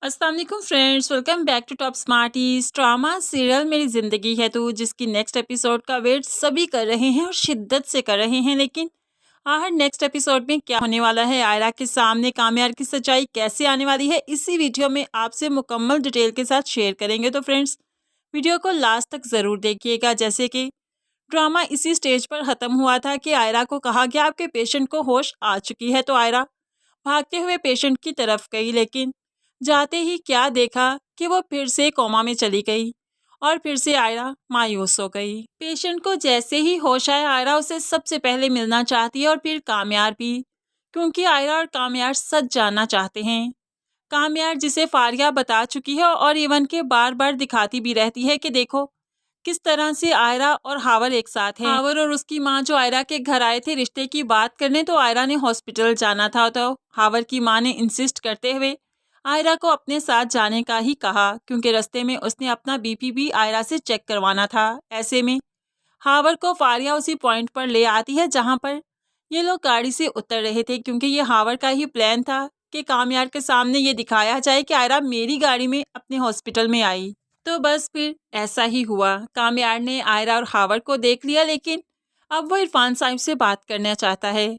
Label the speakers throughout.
Speaker 1: अस्सलाम वालेकुम friends, welcome back to Top Smarties. Drama serial मेरी ज़िंदगी है तू, जिसकी नेक्स्ट एपिसोड का वेट सभी कर रहे हैं और शिद्दत से कर रहे हैं। लेकिन आखिर नेक्स्ट एपिसोड में क्या होने वाला है, आयरा के सामने कामयार की सच्चाई कैसे आने वाली है, इसी वीडियो में आपसे मुकम्मल डिटेल के साथ शेयर करेंगे। तो फ्रेंड्स, वीडियो को लास्ट तक ज़रूर देखिएगा। जैसे कि ड्रामा इसी स्टेज पर ख़त्म हुआ था कि आयरा को कहा गया आपके पेशेंट को होश आ चुकी है, तो आयरा भागते हुए पेशेंट की तरफ गई। लेकिन जाते ही क्या देखा कि वो फिर से कोमा में चली गई और फिर से आयरा मायूस हो गई। पेशेंट को जैसे ही होश आया, आयरा उसे सबसे पहले मिलना चाहती है और फिर कामयार भी, क्योंकि आयरा और कामयार सच जानना चाहते हैं। कामयार जिसे फारिया बता चुकी है और इवन के बार बार दिखाती भी रहती है कि देखो किस तरह से आयरा और हावर एक साथ हैं। हावर और उसकी माँ जो आयरा के घर आए थे रिश्ते की बात करने, तो आयरा ने हॉस्पिटल जाना था, तो हावर की माँ ने इंसिस्ट करते हुए आयरा को अपने साथ जाने का ही कहा, क्योंकि रास्ते में उसने अपना बीपी भी आयरा से चेक करवाना था। ऐसे में हावर को फारिया उसी पॉइंट पर ले आती है जहाँ पर ये लोग गाड़ी से उतर रहे थे, क्योंकि ये हावर का ही प्लान था कि कामयार के सामने ये दिखाया जाए कि आयरा मेरी गाड़ी में अपने हॉस्पिटल में आई। तो बस फिर ऐसा ही हुआ। कामयार ने आयरा और हावर को देख लिया, लेकिन अब वो इरफान साहब से बात करना चाहता है।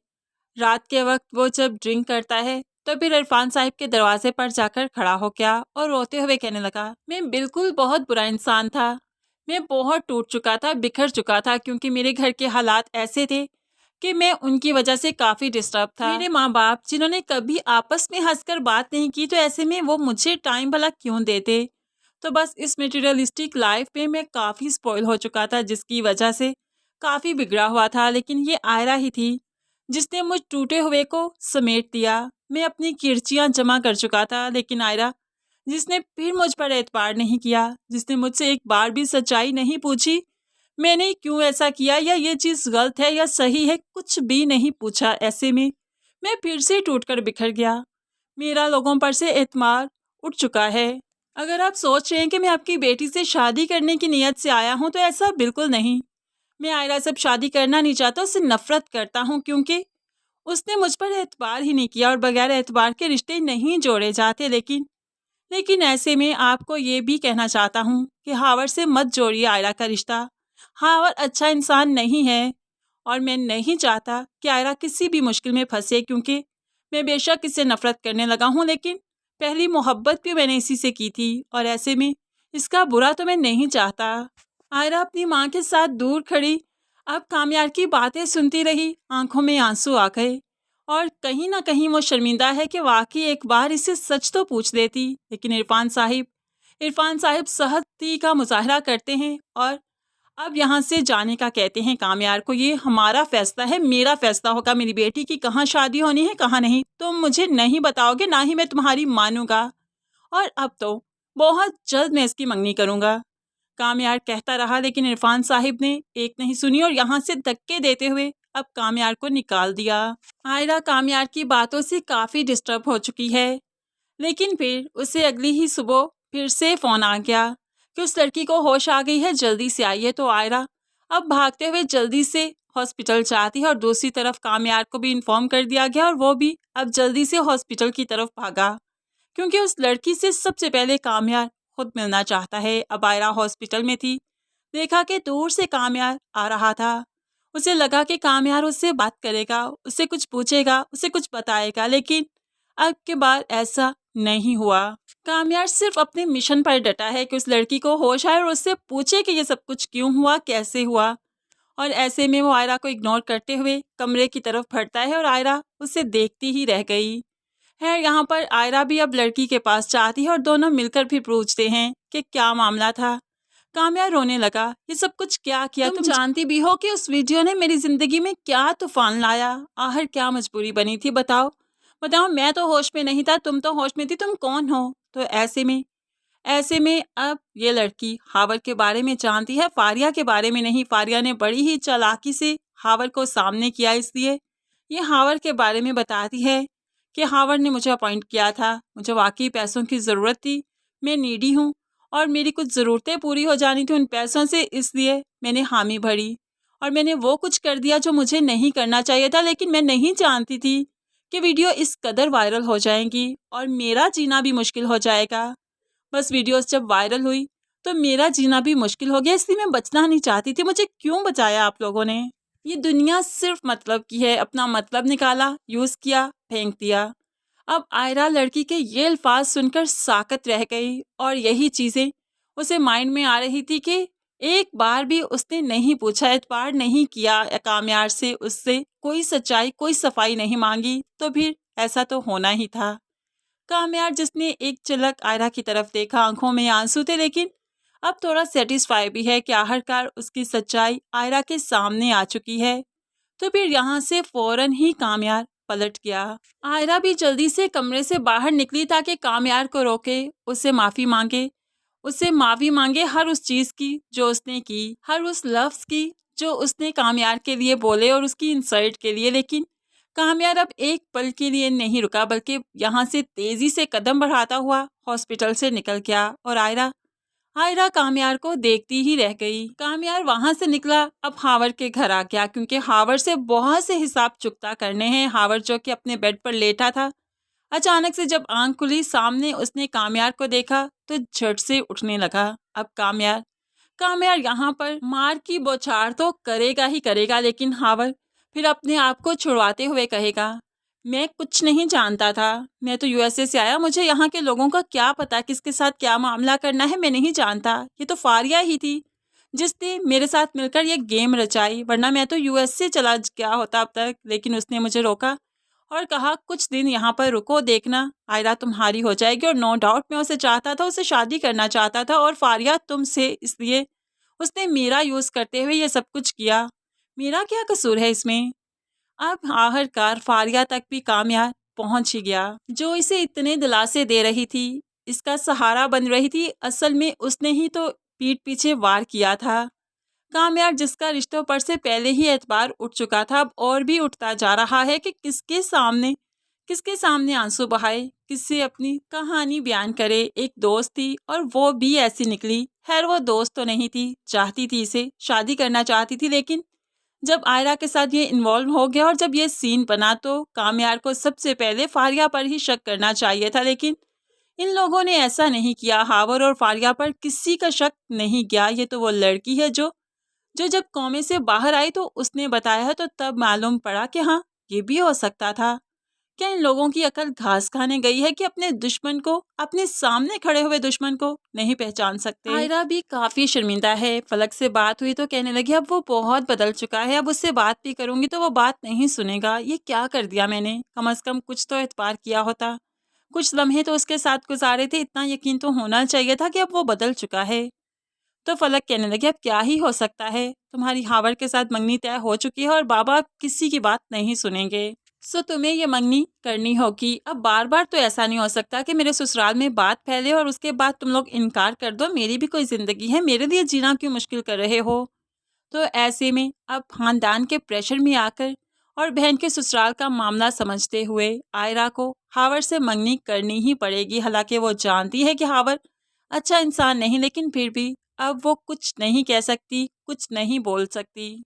Speaker 1: रात के वक्त वो जब ड्रिंक करता है तो फिर इरफान साहब के दरवाजे पर जाकर खड़ा हो गया और रोते हुए कहने लगा, मैं बिल्कुल बहुत बुरा इंसान था, मैं बहुत टूट चुका था, बिखर चुका था, क्योंकि मेरे घर के हालात ऐसे थे कि मैं उनकी वजह से काफ़ी डिस्टर्ब था। मेरे माँ बाप जिन्होंने कभी आपस में हंसकर बात नहीं की, तो ऐसे में वो मुझे टाइम भला क्यों देते। तो बस इस मटेरियलिस्टिक लाइफ में मैं काफ़ी स्पॉइल हो चुका था, जिसकी वजह से काफ़ी बिगड़ा हुआ था। लेकिन ये आयरा ही थी जिसने मुझ टूटे हुए को समेट दिया। मैं अपनी किरचियाँ जमा कर चुका था, लेकिन आयरा जिसने फिर मुझ पर एतबार नहीं किया, जिसने मुझसे एक बार भी सच्चाई नहीं पूछी, मैंने क्यों ऐसा किया या ये चीज़ गलत है या सही है, कुछ भी नहीं पूछा। ऐसे में मैं फिर से टूटकर बिखर गया। मेरा लोगों पर से एतमाद उठ चुका है। अगर आप सोच रहे हैं कि मैं आपकी बेटी से शादी करने की नीयत से आया हूँ, तो ऐसा बिल्कुल नहीं। मैं आयरा से अब शादी करना नहीं चाहता, उससे नफरत करता हूँ, क्योंकि उसने मुझ पर एतबार ही नहीं किया और बगैर एतबार के रिश्ते नहीं जोड़े जाते। लेकिन ऐसे में आपको ये भी कहना चाहता हूँ कि हावर से मत जोड़िए आयरा का रिश्ता। हावर अच्छा इंसान नहीं है और मैं नहीं चाहता कि आयरा किसी भी मुश्किल में फंसे, क्योंकि मैं बेशक इससे नफरत करने लगा हूँ, लेकिन पहली मोहब्बत भी मैंने इसी से की थी और ऐसे में इसका बुरा तो मैं नहीं चाहता। आयरा अपनी माँ के साथ दूर खड़ी अब कामयार की बातें सुनती रही, आंखों में आंसू आ गए और कहीं ना कहीं वो शर्मिंदा है कि वाकई एक बार इसे सच तो पूछ देती। लेकिन इरफान साहिब सख्ती का मुजाहरा करते हैं और अब यहाँ से जाने का कहते हैं कामयार को। ये हमारा फैसला है, मेरा फैसला होगा, मेरी बेटी की कहाँ शादी होनी है कहाँ नहीं, तुम मुझे नहीं बताओगे, ना ही मैं तुम्हारी मानूंगा, और अब तो बहुत जल्द मैं इसकी मंगनी करूंगा। कामयार कहता रहा, लेकिन इरफान साहिब ने एक नहीं सुनी और यहाँ से धक्के देते हुए अब कामयार को निकाल दिया। आयरा कामयार की बातों से काफ़ी डिस्टर्ब हो चुकी है, लेकिन फिर उसे अगली ही सुबह फिर से फ़ोन आ गया कि उस लड़की को होश आ गई है, जल्दी से आइए। तो आयरा अब भागते हुए जल्दी से हॉस्पिटल जाती है और दूसरी तरफ कामयार को भी इन्फॉर्म कर दिया गया और वो भी अब जल्दी से हॉस्पिटल की तरफ भागा, क्योंकि उस लड़की से सबसे पहले कामयार खुद मिलना चाहता है। अब आयरा हॉस्पिटल में थी, देखा कि दूर से कामयार आ रहा था। उसे लगा कि कामयार उससे बात करेगा, उससे कुछ पूछेगा, उसे कुछ बताएगा, लेकिन अब के बाद ऐसा नहीं हुआ। कामयार सिर्फ अपने मिशन पर डटा है कि उस लड़की को होश आए और उससे पूछे कि ये सब कुछ क्यों हुआ, कैसे हुआ। और ऐसे में वो आयरा को इग्नोर करते हुए कमरे की तरफ बढ़ता है और आयरा उसे देखती ही रह गई है। यहाँ पर आयरा भी अब लड़की के पास जाती है और दोनों मिलकर भी पूछते हैं कि क्या मामला था। कामयार रोने लगा, ये सब कुछ क्या किया, तुम जानती भी हो कि उस वीडियो ने मेरी जिंदगी में क्या तूफान लाया, आखिर क्या मजबूरी बनी थी, बताओ बताओ, मैं तो होश में नहीं था, तुम तो होश में थी, तुम कौन हो। तो ऐसे में अब ये लड़की हावर के बारे में जानती है, फारिया के बारे में नहीं। फारिया ने बड़ी ही चालाकी से हावर को सामने किया, इसलिए ये हावर के बारे में बताती है कि हावर ने मुझे अपॉइंट किया था, मुझे वाकई पैसों की ज़रूरत थी, मैं नीडी हूँ और मेरी कुछ ज़रूरतें पूरी हो जानी थी उन पैसों से, इसलिए मैंने हामी भरी और मैंने वो कुछ कर दिया जो मुझे नहीं करना चाहिए था। लेकिन मैं नहीं जानती थी कि वीडियो इस कदर वायरल हो जाएंगी और मेरा जीना भी मुश्किल हो जाएगा। बस वीडियोस जब वायरल हुई तो मेरा जीना भी मुश्किल हो गया, इसलिए मैं बचना नहीं चाहती थी। मुझे क्यों बचाया आप लोगों ने? ये दुनिया सिर्फ मतलब की है, अपना मतलब निकाला, यूज़ किया, फेंक दिया। अब आयरा लड़की के ये अल्फाज सुनकर साकत रह गई और यही चीज़ें उसे माइंड में आ रही थी कि एक बार भी उसने नहीं पूछा, एतबार नहीं किया कामयार से, उससे कोई सच्चाई, कोई सफाई नहीं मांगी, तो फिर ऐसा तो होना ही था। कामयार जिसने एक झलक आयरा की तरफ देखा, आंखों में आंसू थे, लेकिन अब थोड़ा सेटिस्फाई भी है कि आखिरकार उसकी सच्चाई आयरा के सामने आ चुकी है। तो फिर यहाँ से फौरन ही कामयार पलट गया। आयरा भी जल्दी से कमरे से बाहर निकली ताकि कामयार को रोके, उससे माफ़ी मांगे हर उस चीज़ की जो उसने की, हर उस लफ्ज़ की जो उसने कामयार के लिए बोले और उसकी इंसल्ट के लिए। लेकिन कामयार अब एक पल के लिए नहीं रुका, बल्कि यहाँ से तेज़ी से कदम बढ़ाता हुआ हॉस्पिटल से निकल गया और आयरा आयरा कामयार को देखती ही रह गई। कामयार वहां से निकला, अब हावर के घर आ गया, क्योंकि हावर से बहुत से हिसाब चुकता करने हैं। हावर जो कि अपने बेड पर लेटा था, अचानक से जब आंख खुली, सामने उसने कामयार को देखा तो झट से उठने लगा। अब कामयार कामयार यहाँ पर मार की बौछार तो करेगा ही करेगा, लेकिन हावर फिर अपने आप को छुड़वाते हुए कहेगा, मैं कुछ नहीं जानता था, मैं तो यूएसए से आया, मुझे यहाँ के लोगों का क्या पता किसके साथ क्या मामला करना है, मैं नहीं जानता। ये तो फारिया ही थी जिसने मेरे साथ मिलकर ये गेम रचाई, वरना मैं तो यूएसए चला गया होता अब तक। लेकिन उसने मुझे रोका और कहा, कुछ दिन यहाँ पर रुको, देखना आयरा तुम्हारी हो जाएगी। और नो डाउट मैं उसे चाहता था, उसे शादी करना चाहता था, और फारिया तुमसे, इसलिए उसने मेरा यूज़ करते हुए ये सब कुछ किया। मेरा क्या कसूर है इसमें? अब आखिरकार फारिया तक भी कामयाब पहुंच ही गया, जो इसे इतने दिलासे दे रही थी, इसका सहारा बन रही थी। असल में उसने ही तो पीठ पीछे वार किया था। कामयाब जिसका रिश्तों पर से पहले ही एतबार उठ चुका था, अब और भी उठता जा रहा है कि किसके सामने आंसू बहाए, किससे अपनी कहानी बयान करे। एक दोस्त थी और वो भी ऐसी निकली। खैर वो दोस्त तो नहीं थी, चाहती थी इसे, शादी करना चाहती थी, लेकिन जब आयरा के साथ ये इन्वॉल्व हो गया और जब ये सीन बना तो कामयार को सबसे पहले फारिया पर ही शक करना चाहिए था। लेकिन इन लोगों ने ऐसा नहीं किया। हावर और फारिया पर किसी का शक नहीं गया। ये तो वो लड़की है जो जो जब कॉमे से बाहर आई तो उसने बताया, तो तब मालूम पड़ा कि हाँ, ये भी हो सकता था। क्या इन लोगों की अकल घास खाने गई है कि अपने दुश्मन को, अपने सामने खड़े हुए दुश्मन को नहीं पहचान सकते? आयरा भी काफी शर्मिंदा है। फलक से बात हुई तो कहने लगी, अब वो बहुत बदल चुका है, अब उससे बात भी करूंगी तो वो बात नहीं सुनेगा। ये क्या कर दिया मैंने? कम से कम कुछ तो एतबार किया होता, कुछ लम्हे तो उसके साथ गुजारे थे, इतना यकीन तो होना चाहिए था कि अब वो बदल चुका है। तो फलक कहने लगी, अब क्या ही हो सकता है, तुम्हारी हावर के साथ मंगनी तय हो चुकी है और बाबा अब किसी की बात नहीं सुनेंगे, सो तुम्हें ये मंगनी करनी होगी। अब बार बार तो ऐसा नहीं हो सकता कि मेरे ससुराल में बात फैले और उसके बाद तुम लोग इनकार कर दो। मेरी भी कोई ज़िंदगी है, मेरे लिए जीना क्यों मुश्किल कर रहे हो? तो ऐसे में अब खानदान के प्रेशर में आकर और बहन के ससुराल का मामला समझते हुए आयरा को हावर से मंगनी करनी ही पड़ेगी। हालांकि वो जानती है कि हावर अच्छा इंसान नहीं, लेकिन फिर भी अब वो कुछ नहीं कह सकती, कुछ नहीं बोल सकती।